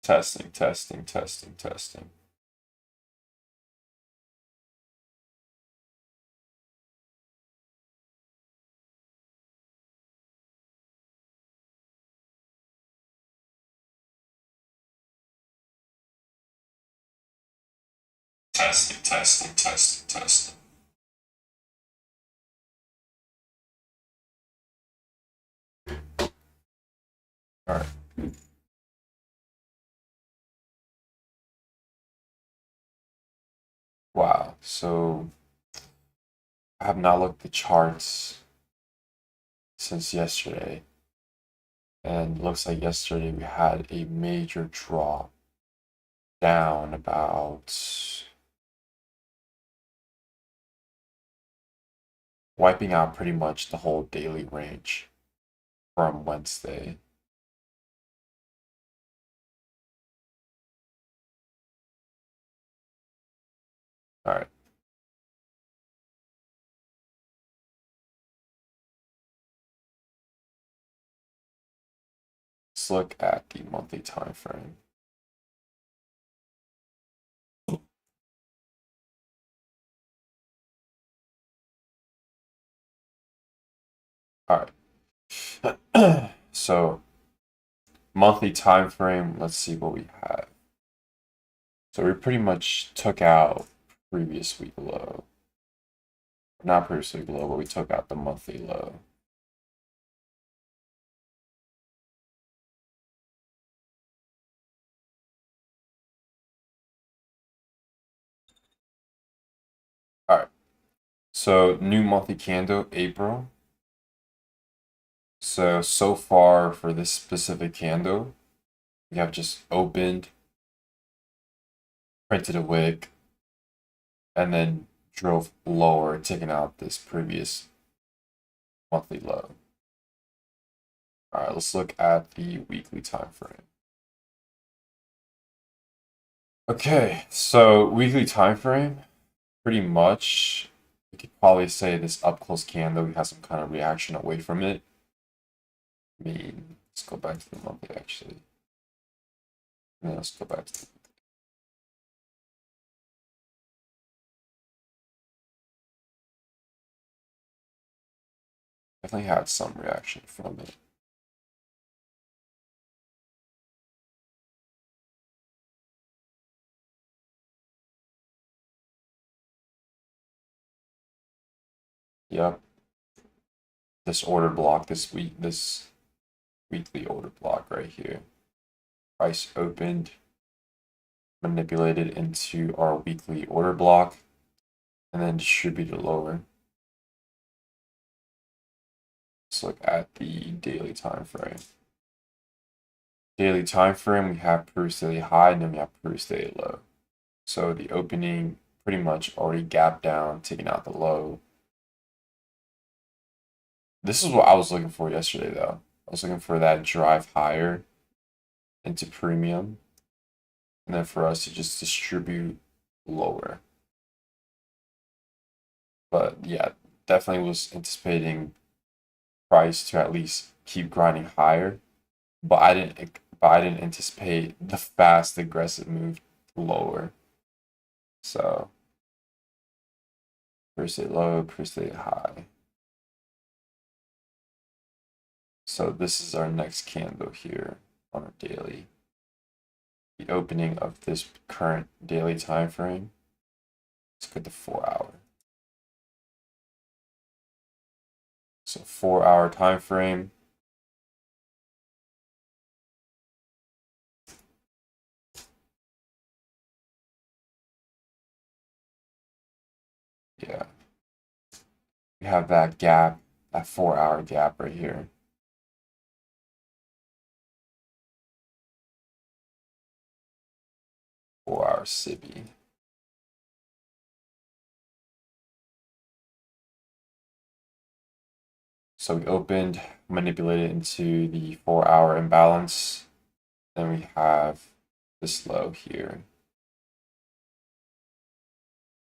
Testing, testing, testing, testing. Testing, testing, testing, testing. All right. Wow. So I have not looked at the charts since yesterday. And it looks like yesterday we had a major drop down about wiping out pretty much the whole daily range from Wednesday. All right. Let's look at the monthly time frame. All right. So monthly time frame, let's see what we have. So we pretty much took out previous week low. Not previous week low, but we took out the monthly low. All right. So new monthly candle, April. So far for this specific candle, we have just opened, printed a wick, and then drove lower, taking out this previous monthly low. All right, let's look at the weekly time frame. Okay, so weekly time frame, pretty much, we could probably say this up close candle, we have some kind of reaction away from it. I mean, let's go back to the monthly actually. And then let's go back to the definitely had some reaction from it. Yep. This order block this weekly order block right here. Price opened, manipulated into our weekly order block, and then distributed lower. Let's look at the daily time frame. Daily time frame, we have previous daily high, and then we have previous daily low. So the opening pretty much already gapped down, taking out the low. This is what I was looking for yesterday, though. I was looking for that drive higher into premium, and then for us to just distribute lower. But yeah, definitely was anticipating price to at least keep grinding higher, but I didn't anticipate the fast aggressive move lower. So first day low, first day high. So this is our next candle here on our daily. The opening of this current daily time frame. Let's get the 4-hour. So 4-hour time frame. Yeah. We have that gap, that 4-hour gap right here. Four-hour SIBI. So we opened, manipulated into the 4-hour imbalance. Then we have this low here,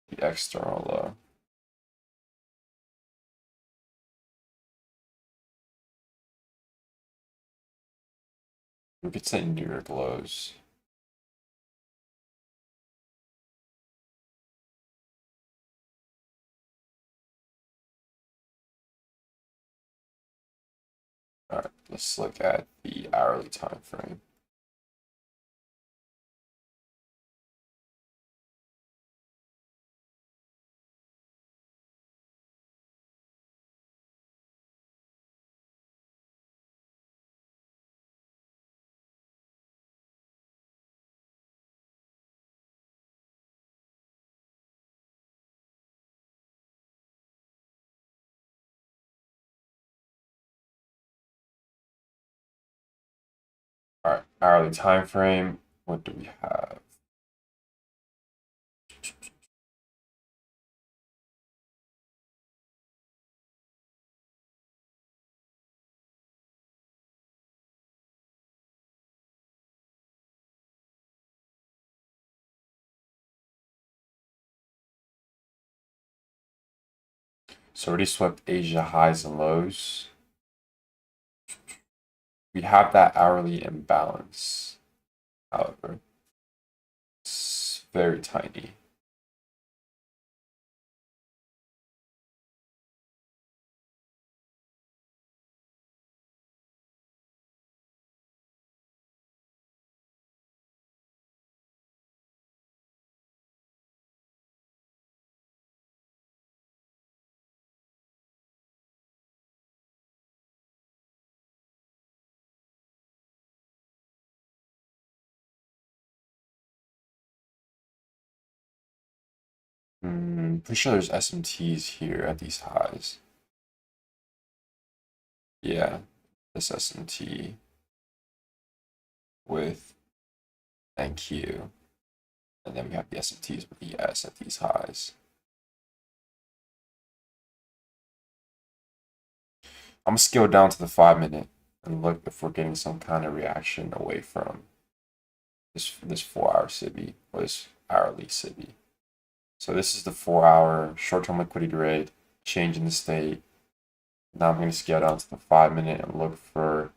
the external low. We could say New York lows. All right, let's look at the hourly time frame. All right, hourly time frame. What do we have? So already swept Asia highs and lows. We have that hourly imbalance. However, it's very tiny. Pretty sure there's SMTs here at these highs. Yeah, this SMT with NQ. And then we have the SMTs with ES at these highs. I'm gonna scale down to the 5-minute and look if we're getting some kind of reaction away from this 4-hour SIBI or this hourly SIBI. So this is the 4-hour short-term liquidity rate, change in the state. Now I'm going to scale down to the 5-minute and look for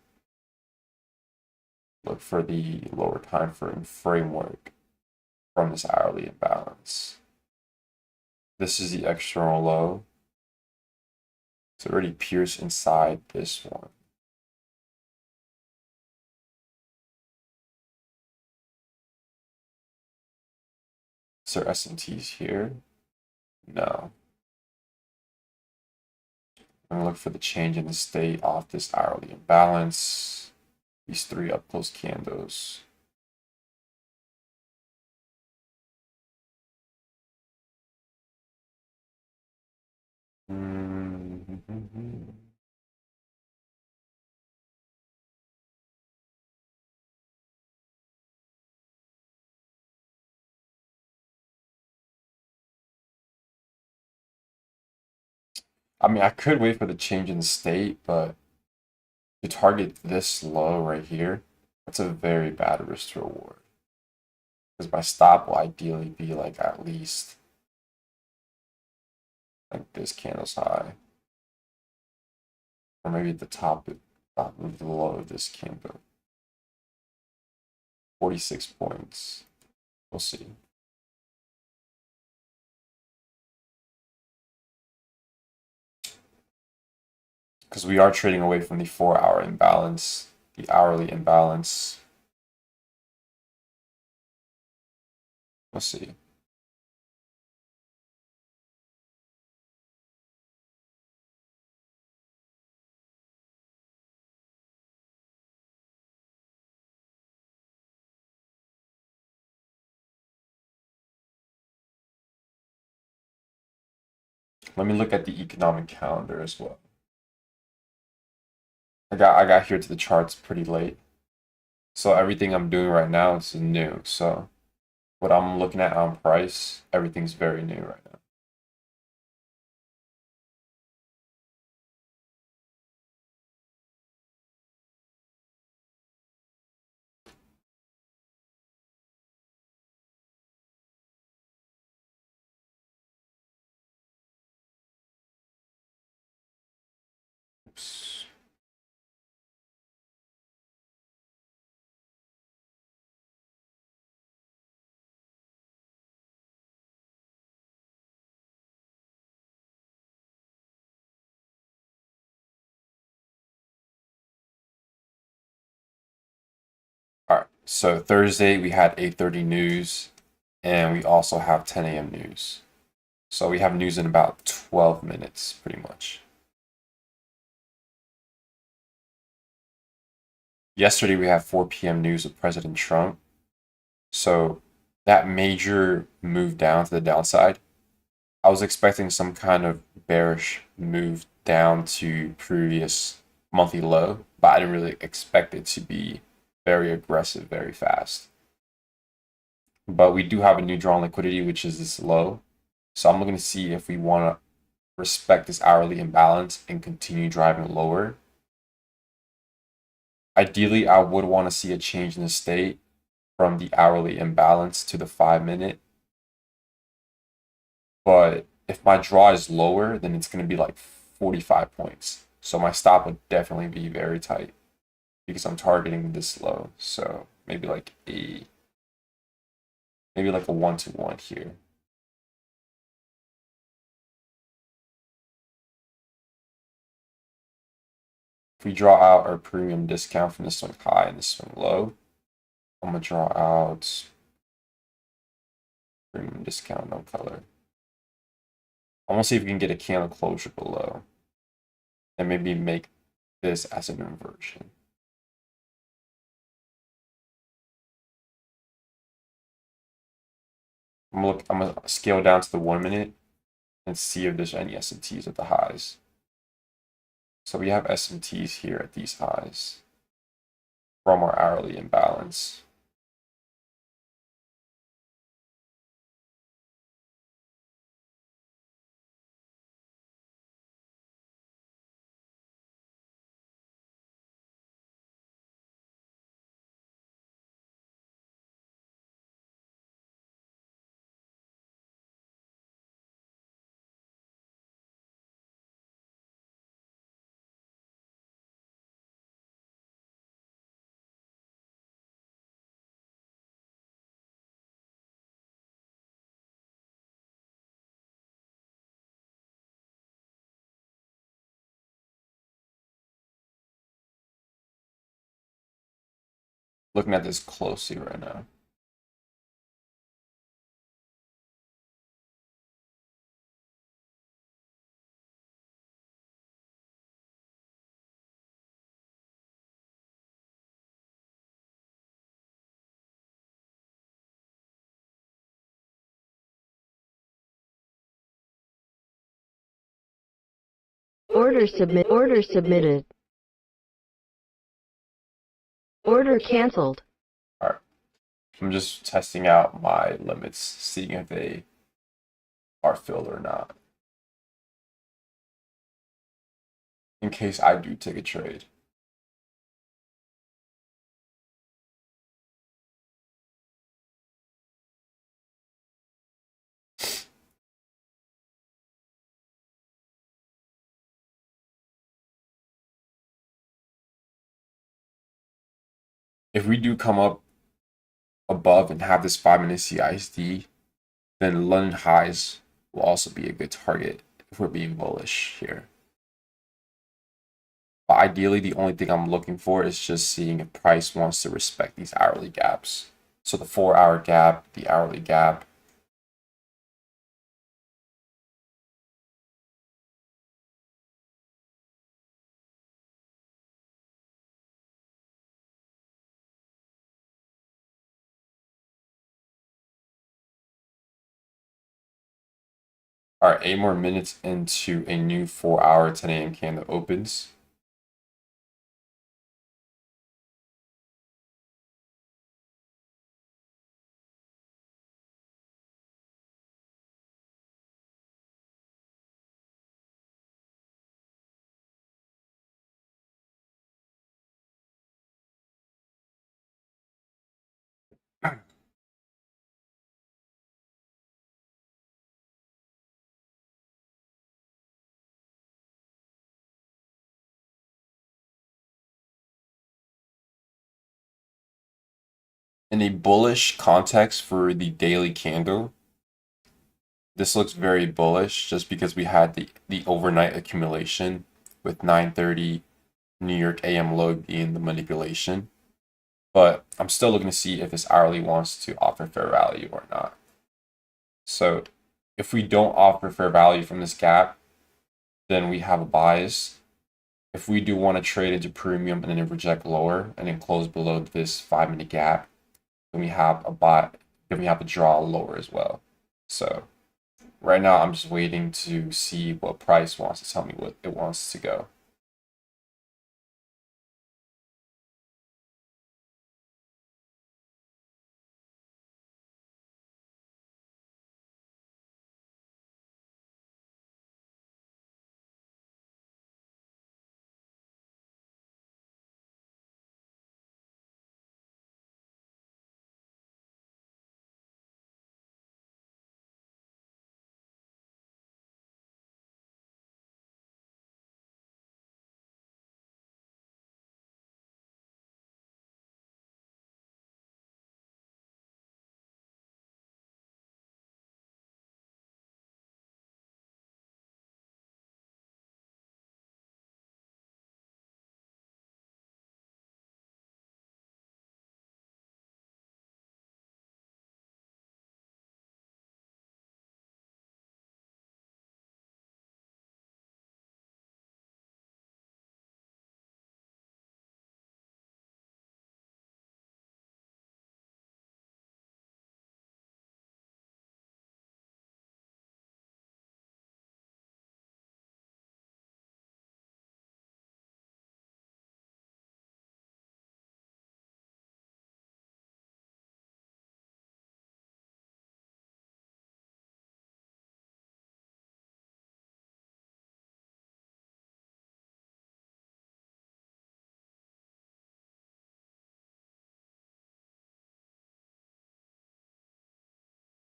the lower time frame framework from this hourly imbalance. This is the external low. It's already pierced inside this one. Is there SMTs here? No. I'm gonna look for the change in the state off this hourly imbalance. These 3 up close candles. I mean, I could wait for the change in the state, but to target this low right here, that's a very bad risk to reward. Because my stop will ideally be like at least like this candle's high. Or maybe at the top of the low of this candle. 46 points. We'll see. Because we are trading away from the 4-hour imbalance, the hourly imbalance. We'll see. Let me look at the economic calendar as well. I got here to the charts pretty late. So everything I'm doing right now is new. So what I'm looking at on price, everything's very new right now. Oops. So Thursday we had 8:30 news, and we also have 10 a.m. news. So we have news in about 12 minutes, pretty much. Yesterday we had 4 p.m. news with President Trump. So that major move down to the downside, I was expecting some kind of bearish move down to previous monthly low, but I didn't really expect it to be very aggressive very fast. But we do have a new draw on liquidity, which is this low. So I'm looking to see if we want to respect this hourly imbalance and continue driving lower. Ideally, I would want to see a change in the state from the hourly imbalance to the 5 minute. But if my draw is lower, then it's going to be like 45 points. So my stop would definitely be very tight because I'm targeting this low. So maybe like a 1-to-1 here. If we draw out our premium discount from this one high and this one low, I'm gonna draw out premium discount, no color. I want to see if we can get a candle closure below and maybe make this as an inversion. I'm gonna scale down to the 1 minute and see if there's any SMTs at the highs. So we have SMTs here at these highs from our hourly imbalance. Looking at this closely right now. Order submitted. Order canceled. All right. I'm just testing out my limits, seeing if they are filled or not, in case I do take a trade. If we do come up above and have this 5-minute CISD, then London highs will also be a good target if we're being bullish here. But ideally, the only thing I'm looking for is just seeing if price wants to respect these hourly gaps. So the 4-hour gap, the hourly gap. All right, 8 more minutes into a new 4-hour 10 a.m. candle opens. In a bullish context for the daily candle, this looks very bullish just because we had the overnight accumulation with 9:30 New York AM low being the manipulation. but I'm still looking to see if this hourly wants to offer fair value or not. So if we don't offer fair value from this gap, then we have a bias. If we do want to trade into premium and then reject lower and then close below this 5-minute gap, then we have a buy, then we have to draw lower as well. So right now I'm just waiting to see what price wants to tell me what it wants to go.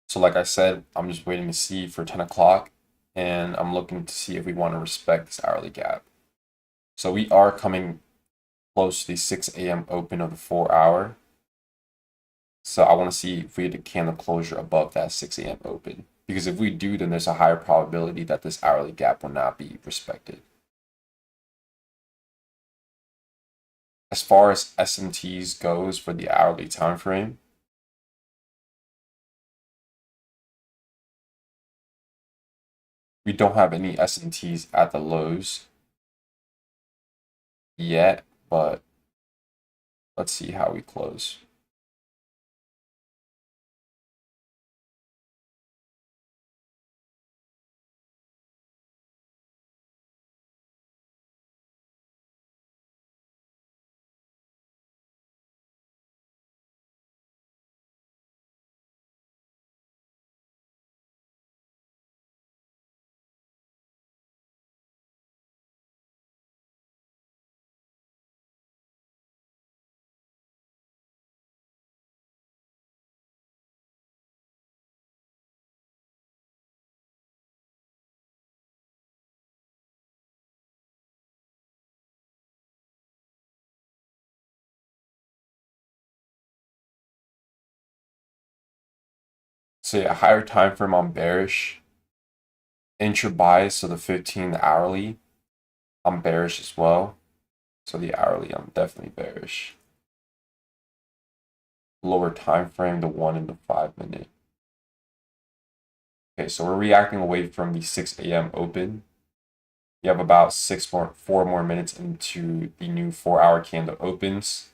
So like I said, I'm just waiting to see for 10 o'clock, and I'm looking to see if we want to respect this hourly gap. So we are coming close to the 6 a.m. open of the 4-hour. So I want to see if we get a candle closure above that 6 a.m. open. Because if we do, then there's a higher probability that this hourly gap will not be respected. As far as SMTs goes for the hourly time frame, we don't have any SMTs at the lows yet, but let's see how we close. So yeah, higher time frame I'm bearish. Intra bias, so the 15 hourly, I'm bearish as well. So the hourly, I'm definitely bearish. Lower time frame, the 1 and the 5-minute. Okay, so we're reacting away from the 6 a.m. open. You have about 4 more minutes into the new 4-hour candle opens.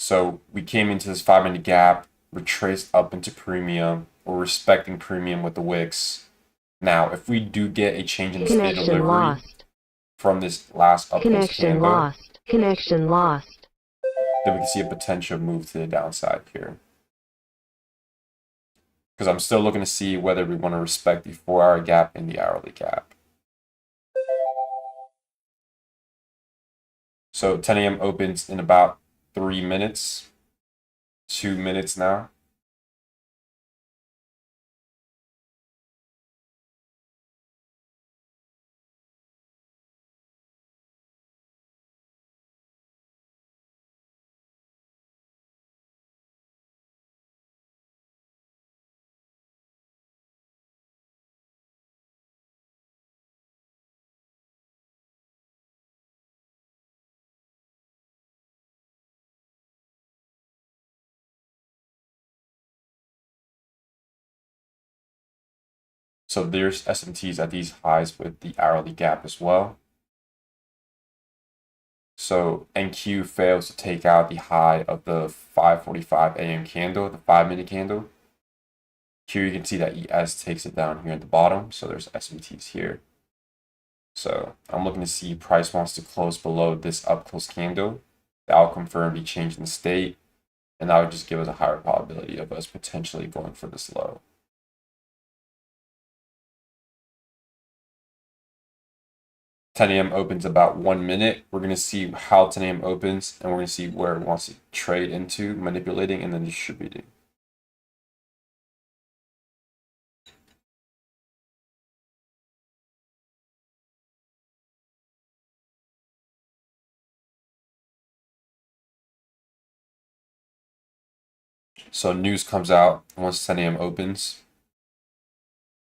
So we came into this 5-minute gap, retraced up into premium. We're respecting premium with the wicks. Now, if we do get a change in the state Connection delivery lost. from this last up close Connection candle, lost. Connection lost. then we can see a potential move to the downside here. Because I'm still looking to see whether we want to respect the 4-hour gap and the hourly gap. So 10 a.m. opens in about 3 minutes, 2 minutes now. So there's SMTs at these highs with the hourly gap as well. So NQ fails to take out the high of the 5:45 a.m. candle, the 5-minute candle. Here you can see that ES takes it down here at the bottom. So there's SMTs here. So I'm looking to see price wants to close below this up close candle. That will confirm the change in the state. And that would just give us a higher probability of us potentially going for this low. $10 a.m. opens about 1 minute. We're going to see how 10 a.m. opens, and we're going to see where it wants to trade into, manipulating, and then distributing. So news comes out once 10 a.m. opens.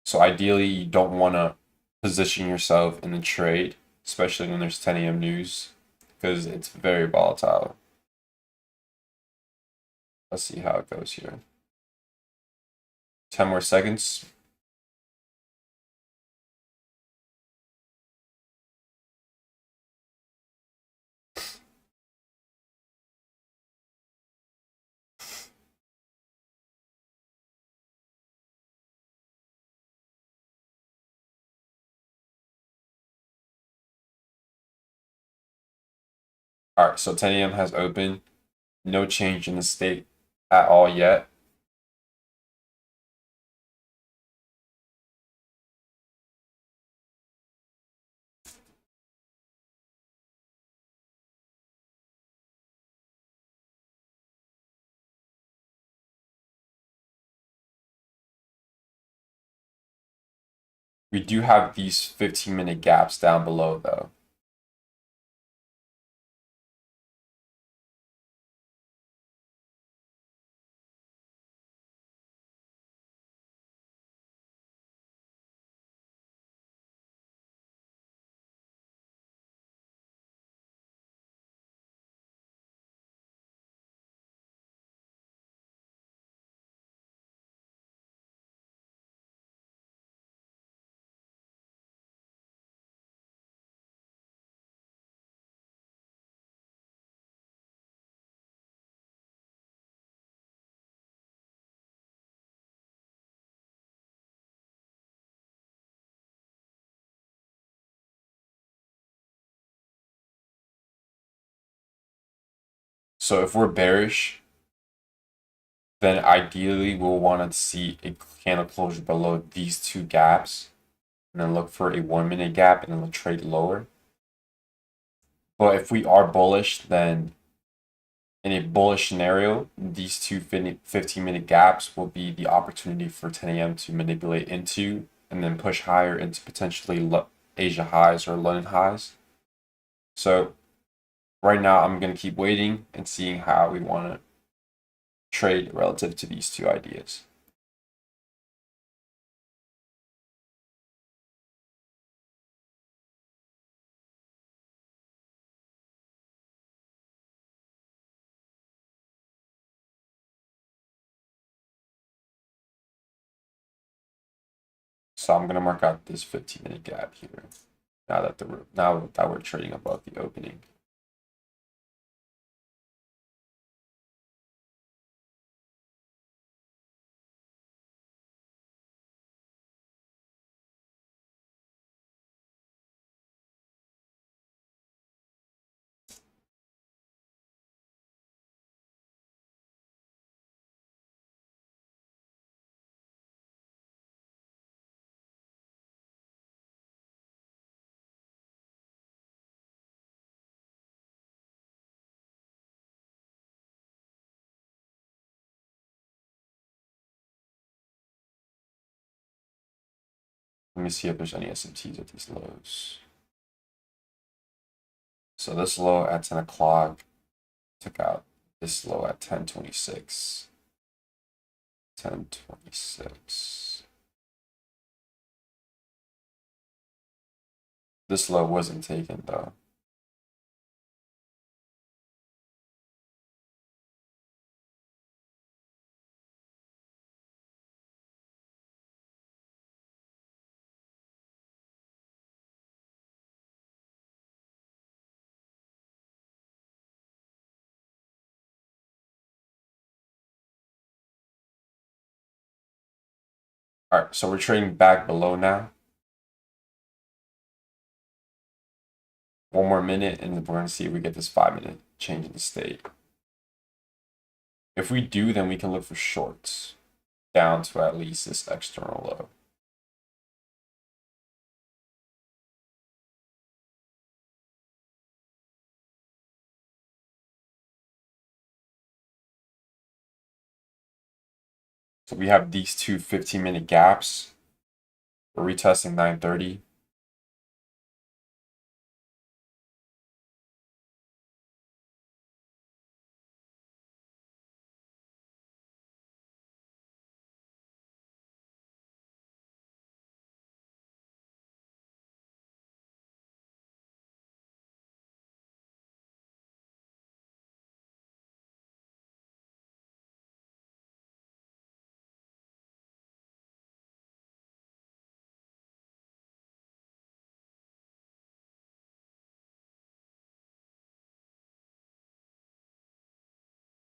So ideally, you don't want to position yourself in the trade, especially when there's 10 a.m. news, because it's very volatile. Let's see how it goes here. 10 more seconds. All right, so 10 a.m. has opened. No change in the state at all yet. We do have these 15-minute gaps down below, though. So if we're bearish, then ideally we'll want to see a candle closure below these two gaps, and then look for a 1-minute gap and then we'll trade lower. But if we are bullish, then in a bullish scenario, these two 15-minute gaps will be the opportunity for 10 a.m. to manipulate into and then push higher into potentially Asia highs or London highs. So right now, I'm going to keep waiting and seeing how we want to trade relative to these two ideas. So I'm going to mark out this 15-minute gap here. Now that we're trading above the opening. Let me see if there's any SMTs at these lows. So this low at 10 o'clock took out this low at 10:26. 10:26. This low wasn't taken though. All right, so we're trading back below now. One more minute, and we're going to see if we get this 5-minute change in the state. If we do, then we can look for shorts down to at least this external low. So we have these two 15-minute gaps. We're retesting 9:30.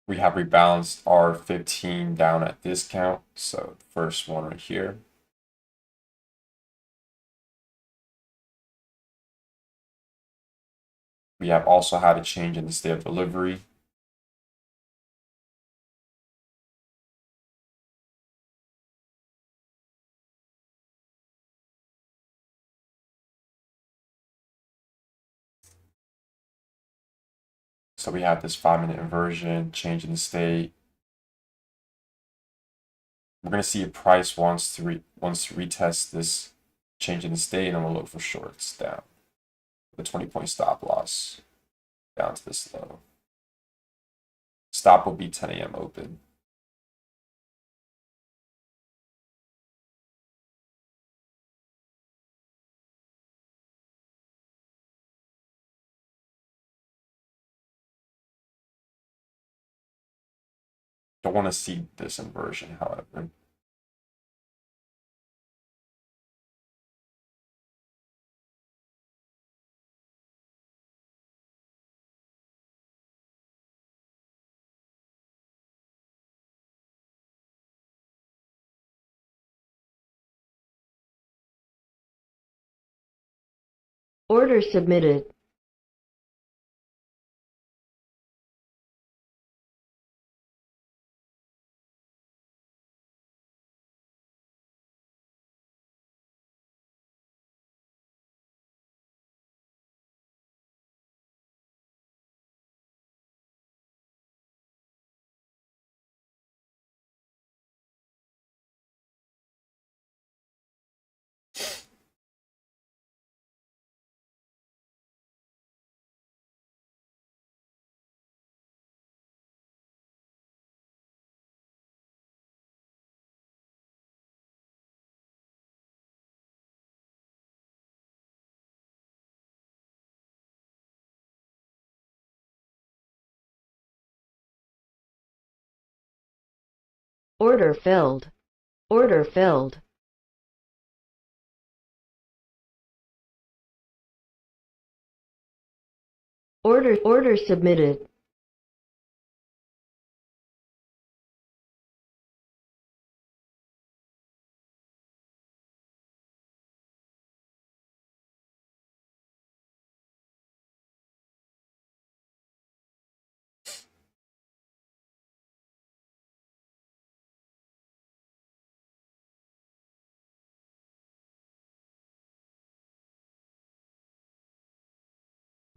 We have rebalanced our 15 down at discount. So the first one right here. We have also had a change in the state of delivery. So we have this 5-minute inversion, change in the state. We're going to see if price wants to retest this change in the state, and then we'll look for shorts down. The 20-point stop loss down to this low. Stop will be 10 a.m. open. Don't want to see this inversion, however. Order submitted. Order filled. Order filled. Order submitted.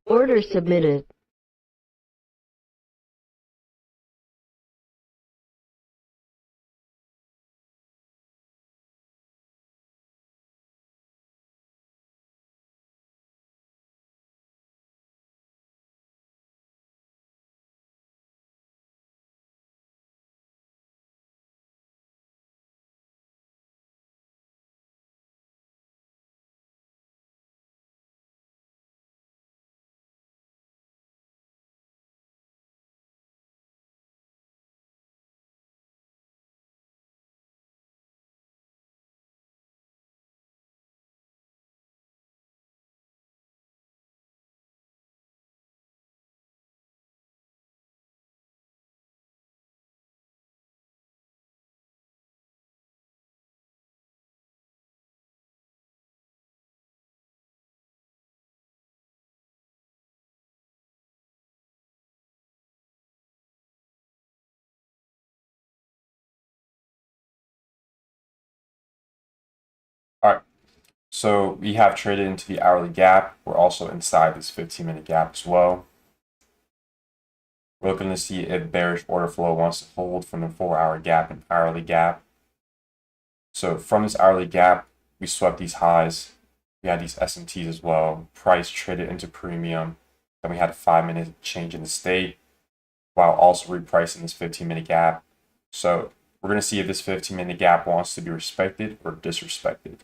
Order submitted. So we have traded into the hourly gap. We're also inside this 15-minute gap as well. We're looking to see if bearish order flow wants to hold from the 4-hour gap and hourly gap. So from this hourly gap, we swept these highs. We had these SMTs as well. Price traded into premium. Then we had a 5-minute change in the state while also repricing this 15-minute gap. So we're going to see if this 15-minute gap wants to be respected or disrespected.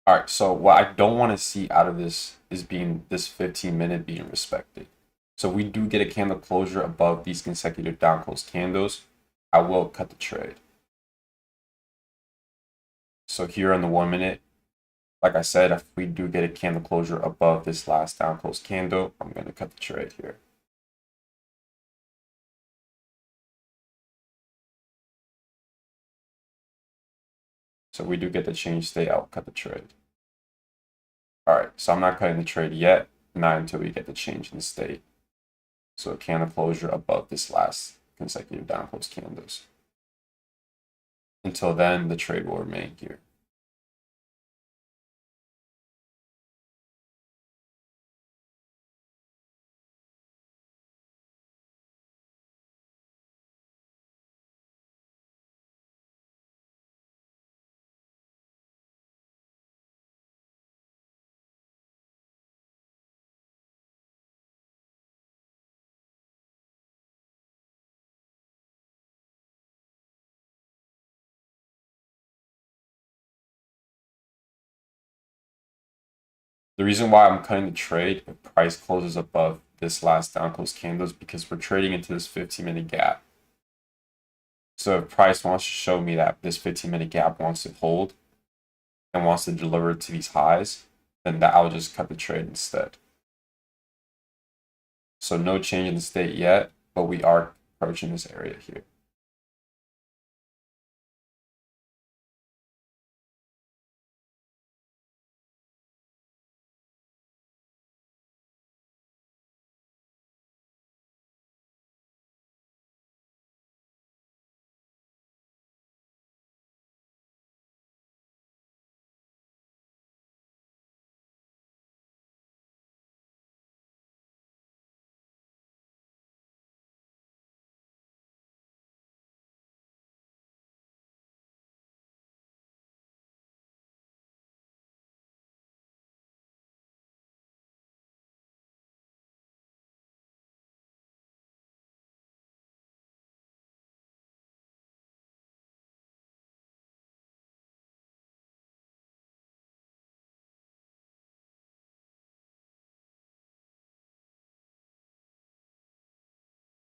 All right, so what I don't want to see out of this is being this 15-minute being respected. So we do get a candle closure above these consecutive down close candles. I will cut the trade. So here on the 1 minute, like I said, if we do get a candle closure above this last down close candle, I'm going to cut the trade here. So we do get the change state, I'll cut the trade. All right, so I'm not cutting the trade yet, not until we get the change in state. So a candle closure above this last consecutive down close candles. Until then, the trade will remain here. The reason why I'm cutting the trade if price closes above this last down close candle is because we're trading into this 15-minute gap. So if price wants to show me that this 15-minute gap wants to hold and wants to deliver to these highs, then that I'll just cut the trade instead. So no change in the state yet, but we are approaching this area here.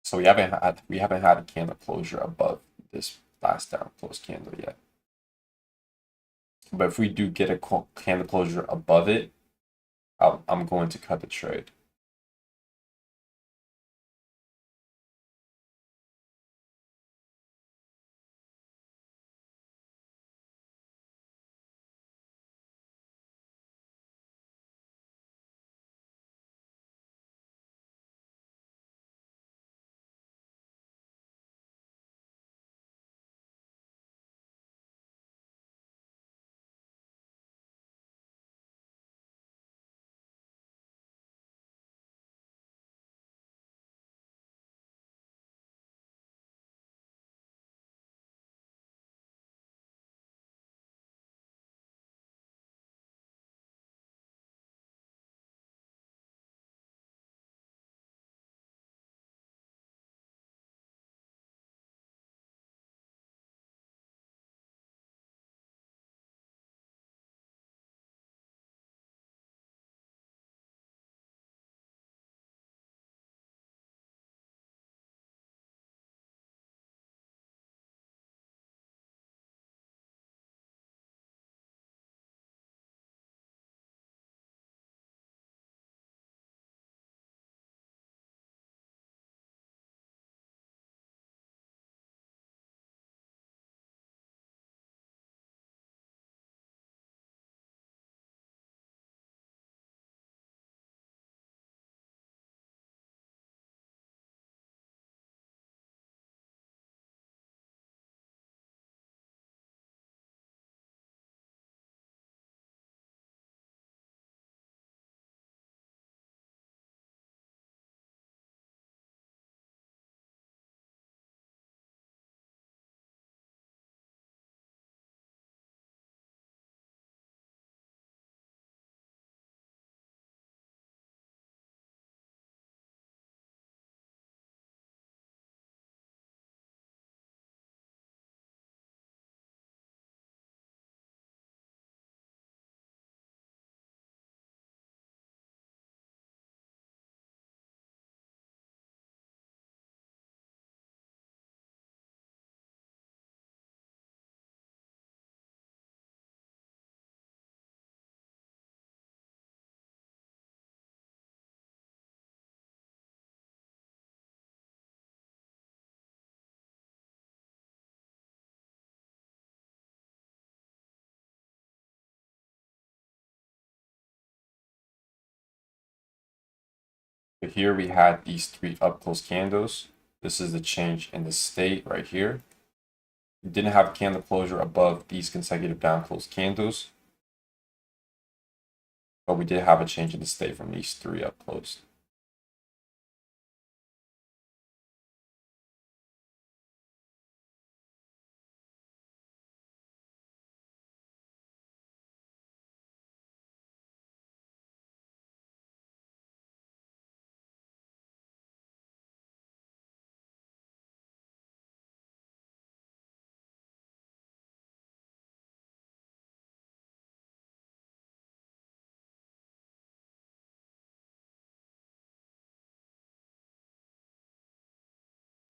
So we haven't had a candle closure above this last down close candle yet. But if we do get a candle closure above it, I'm going to cut the trade. So here we had these 3 up close candles. This is the change in the state right here. We didn't have a candle closure above these consecutive down close candles, but we did have a change in the state from these 3 up close.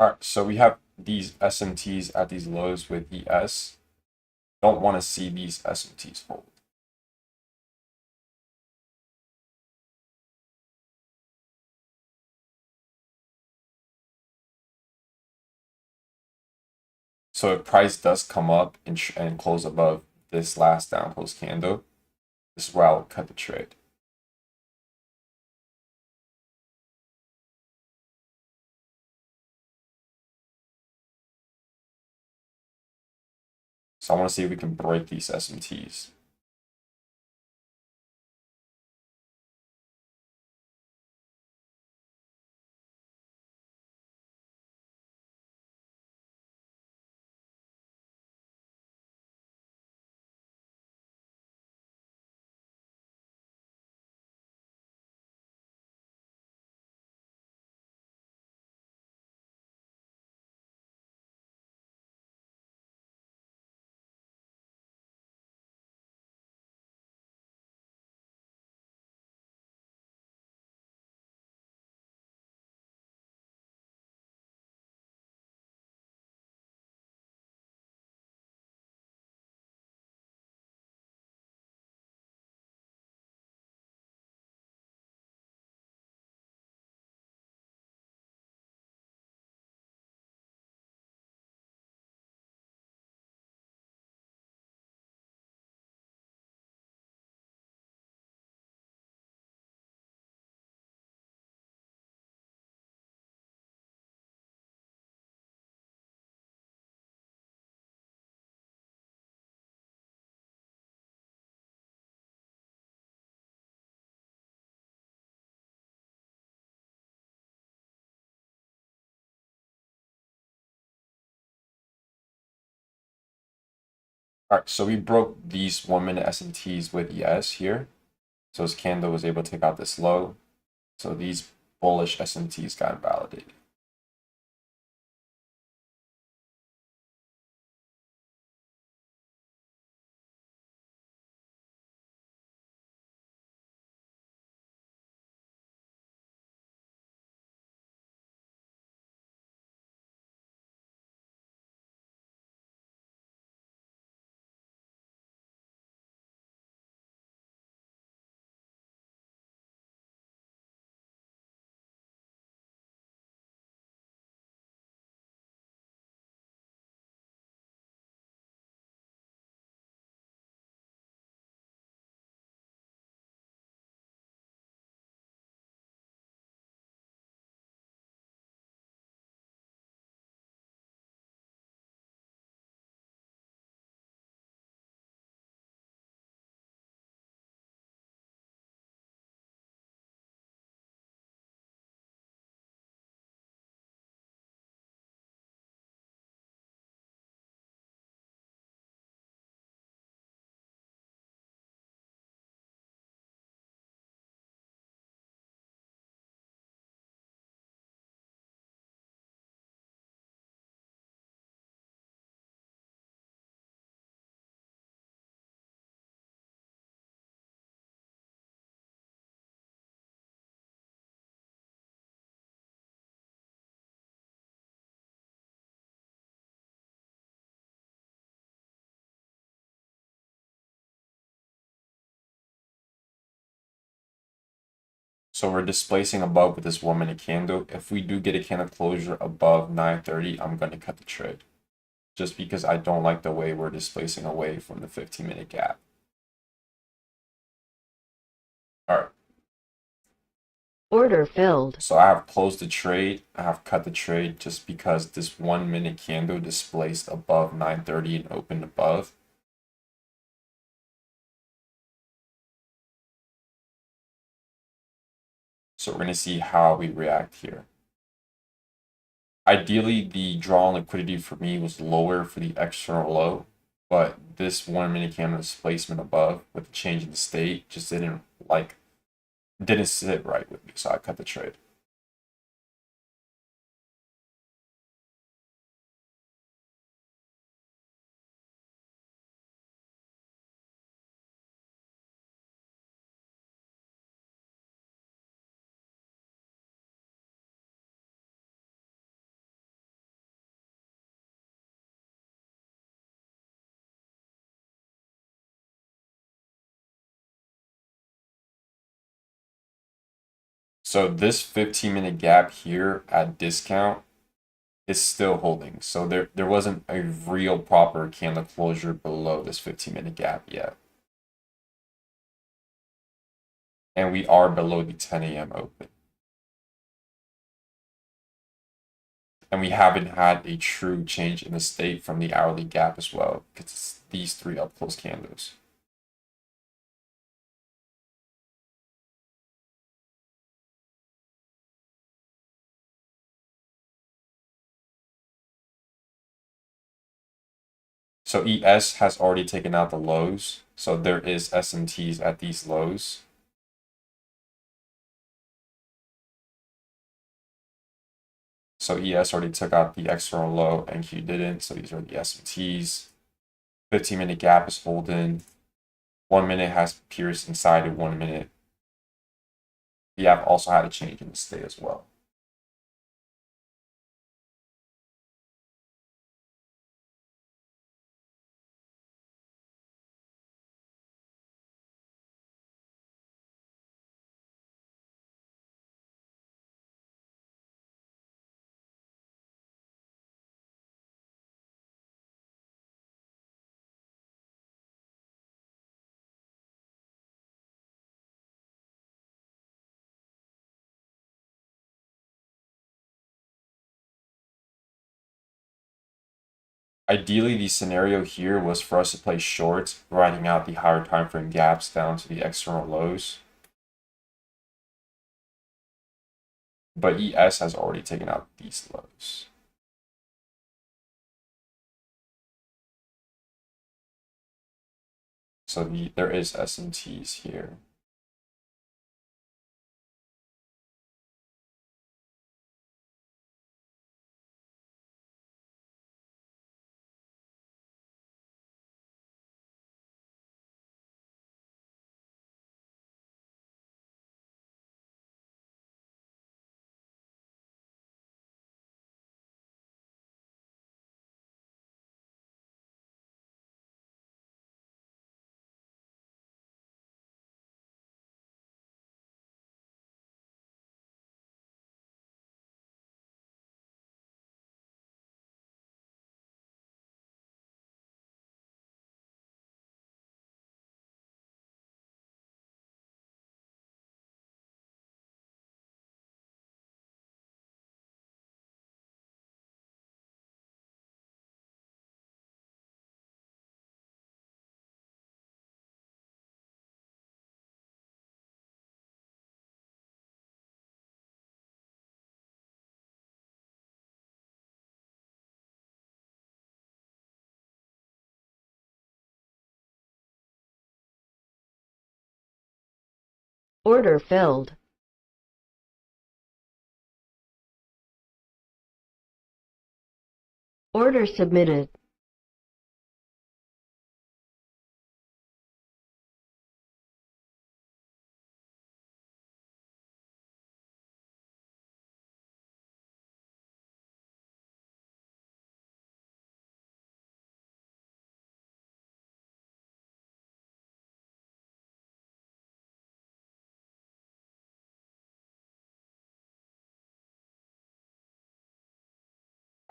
All right, so we have these SMTs at these lows with ES. Don't want to see these SMTs hold. So if price does come up and close above this last down close candle, this is where I'll cut the trade. So I want to see if we can break these SMTs. All right, so we broke these 1-minute SMTs with ES here. So this candle was able to take out this low. So these bullish SMTs got invalidated. So we're displacing above with this 1-minute candle. If we do get a candle closure above 930, I'm going to cut the trade. Just because I don't like the way we're displacing away from the 15-minute gap. All right. Order filled. So I have closed the trade. I have cut the trade just because this 1 minute candle displaced above 930 and opened above. So we're going to see how we react here. Ideally, the draw on liquidity for me was lower for the external low, but this 1 minute candle displacement above with the change in the state just didn't sit right with me, so I cut the trade. So this 15-minute gap here at discount is still holding. So there wasn't a real proper candle closure below this 15-minute gap yet. And we are below the 10 a.m. open. And we haven't had a true change in the state from the hourly gap as well, because it's these three up close candles. So ES has already taken out the lows. So there is SMTs at these lows. So ES already took out the external low, NQ didn't. So these are the SMTs. 15-minute gap is holding. 1 minute has pierced inside of 1 minute. We have also had a change in the state as well. Ideally, the scenario here was for us to play short, riding out the higher time frame gaps down to the external lows. But ES has already taken out these lows. So there is SMTs here. Order filled. Order submitted.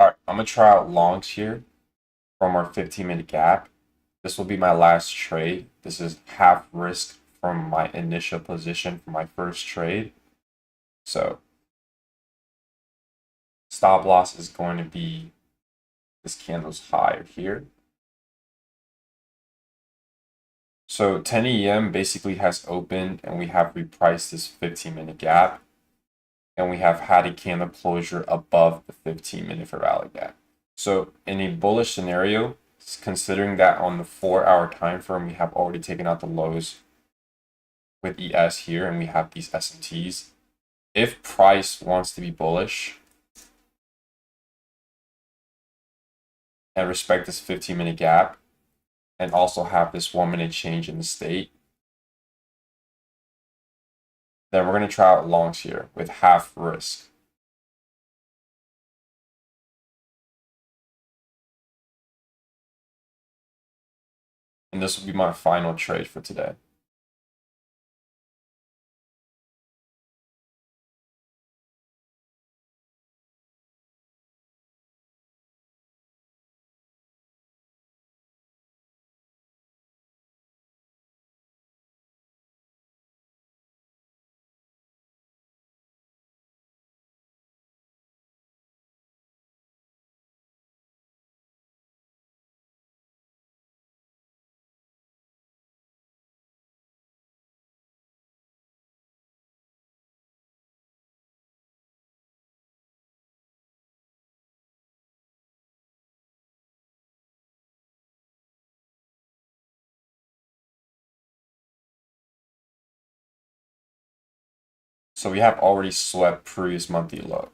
All right, I'm gonna try out longs here from our 15-minute gap. This will be my last trade. This is half risk from my initial position for my first trade. So stop loss is going to be this candle's high here. So 10 a.m. basically has opened and we have repriced this 15-minute gap. And we have had a candle closure above the 15-minute for rally gap. So in a bullish scenario, considering that on the 4-hour time frame, we have already taken out the lows with ES here and we have these SMTs. If price wants to be bullish and respect this 15-minute gap and also have this 1-minute change in the state, then we're going to try out longs here with half risk. And this will be my final trade for today. So we have already swept previous monthly low.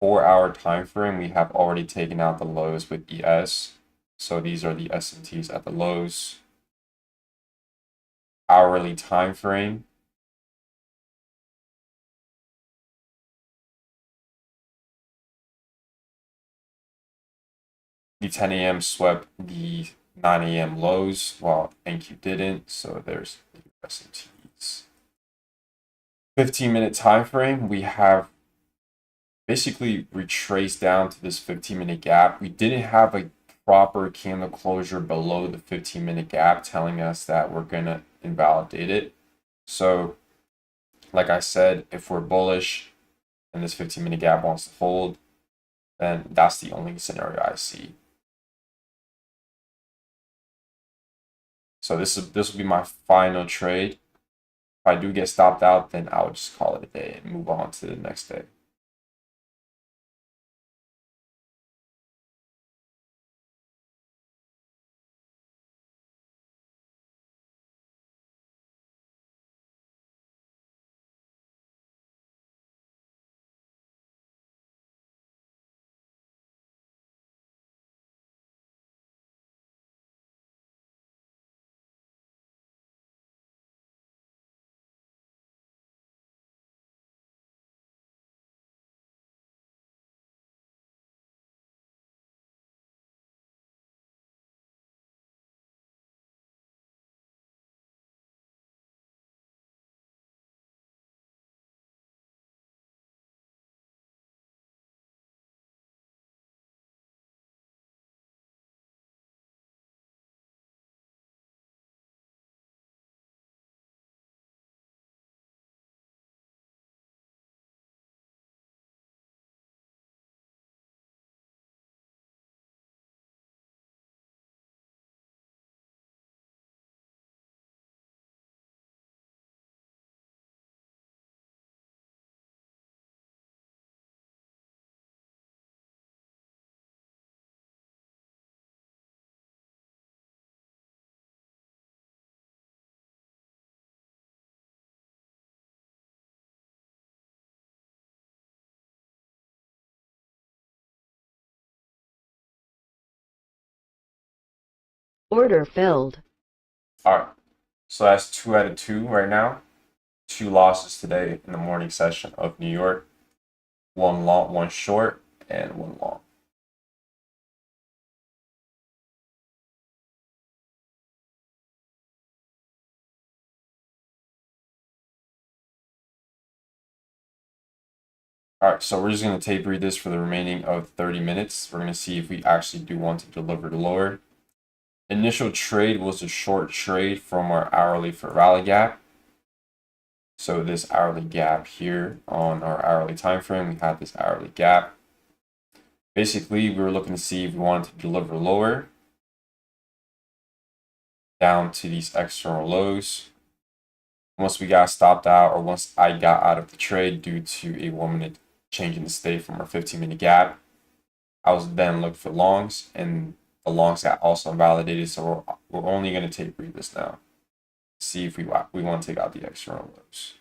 4-hour time frame, we have already taken out the lows with ES. So these are the SMTs at the lows. Hourly time frame. The 10 a.m. swept the 9 a.m. lows while NQ didn't. So there's the SMTs. 15-minute time frame, we have basically retraced down to this 15-minute gap. We didn't have a proper candle closure below the 15-minute gap telling us that we're going to invalidate it. So like I said, if we're bullish and this 15-minute gap wants to hold, then that's the only scenario I see. So this will be my final trade. If I do get stopped out, then I would just call it a day and move on to the next day. Order filled. All right. So that's 2 out of 2 right now. 2 losses today in the morning session of New York. 1 long, 1 short, and 1 long. All right, so we're just going to tape read this for the remaining of 30 minutes. We're going to see if we actually do want to deliver the lower. Initial trade was a short trade from our hourly for rally gap. So this hourly gap here on our hourly time frame, we had this hourly gap. Basically, we were looking to see if we wanted to deliver lower down to these external lows. Once we got stopped out, or once I got out of the trade due to a 1 minute change in the state from our 15-minute gap, I was then looking for longs, and the longs got also invalidated. So we're only going to take read this now. See if we want to take out the external lows.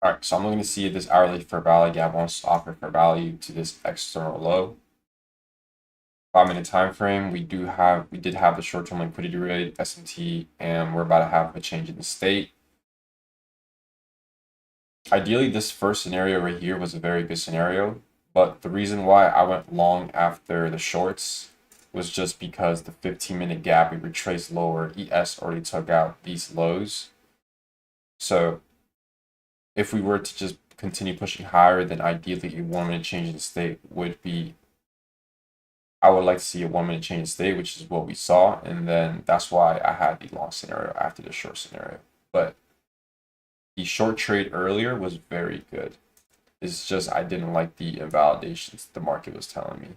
All right, so I'm looking to see if this hourly fair value gap wants to offer fair value to this external low. 5 minute time frame, we did have the short-term liquidity rate SMT, and we're about to have a change in the state. Ideally, this first scenario right here was a very good scenario, but the reason why I went long after the shorts was just because the 15-minute gap we retraced lower, ES already took out these lows. So if we were to just continue pushing higher, then ideally a 1 minute change in state would be, I would like to see a 1 minute change in state, which is what we saw. And then that's why I had the long scenario after the short scenario. But the short trade earlier was very good. It's just I didn't like the invalidations the market was telling me.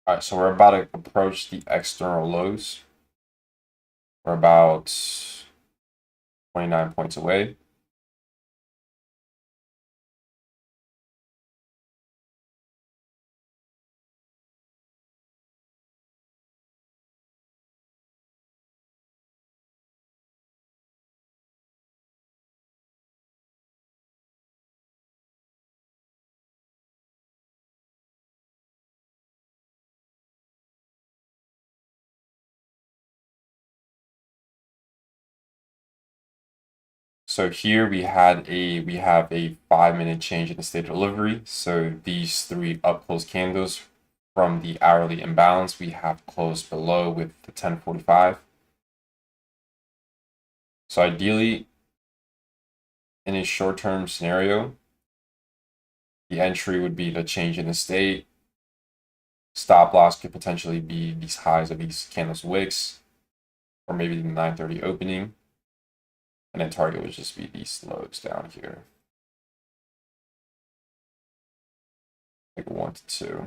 All right, so we're about to approach the external lows. We're about 29 points away. So here we have a 5-minute change in the state of delivery. So these three up close candles from the hourly imbalance we have closed below with the 1045. So ideally, in a short-term scenario, the entry would be the change in the state. Stop loss could potentially be these highs of these candles wicks, or maybe the 930 opening. And then target would just be these lows down here. Like 1 to 2.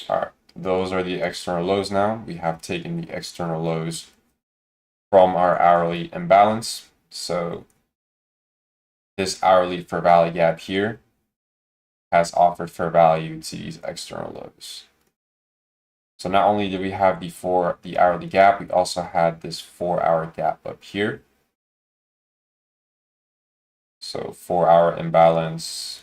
All right, those are the external lows now. We have taken the external lows from our hourly imbalance. So this hourly fair value gap here has offered fair value to these external lows. So not only did we have the hourly gap, we also had this 4-hour gap up here. So 4-hour imbalance.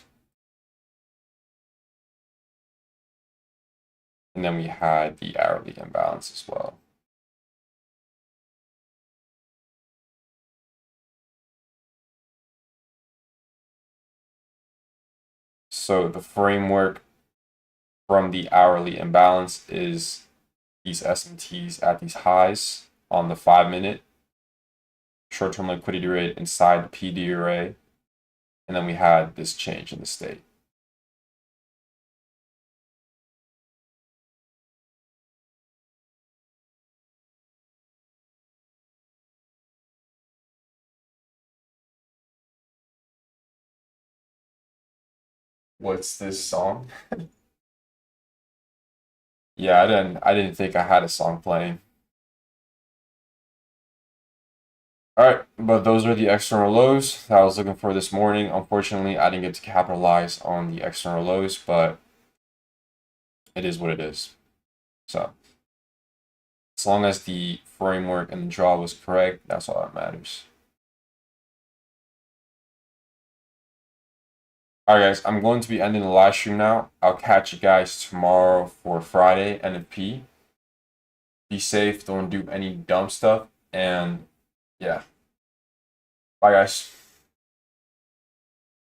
And then we had the hourly imbalance as well. So the framework from the hourly imbalance is these SMTs at these highs on the 5-minute, short-term liquidity rate inside the PD array, and then we had this change in the state. What's this song? Yeah, I didn't think I had a song playing. All right, but those are the external lows that I was looking for this morning. Unfortunately, I didn't get to capitalize on the external lows, but it is what it is. So as long as the framework and the draw was correct, that's all that matters. All right, guys, I'm going to be ending the live stream now. I'll catch you guys tomorrow for Friday NFP. Be safe, don't do any dumb stuff, and yeah. Bye, guys.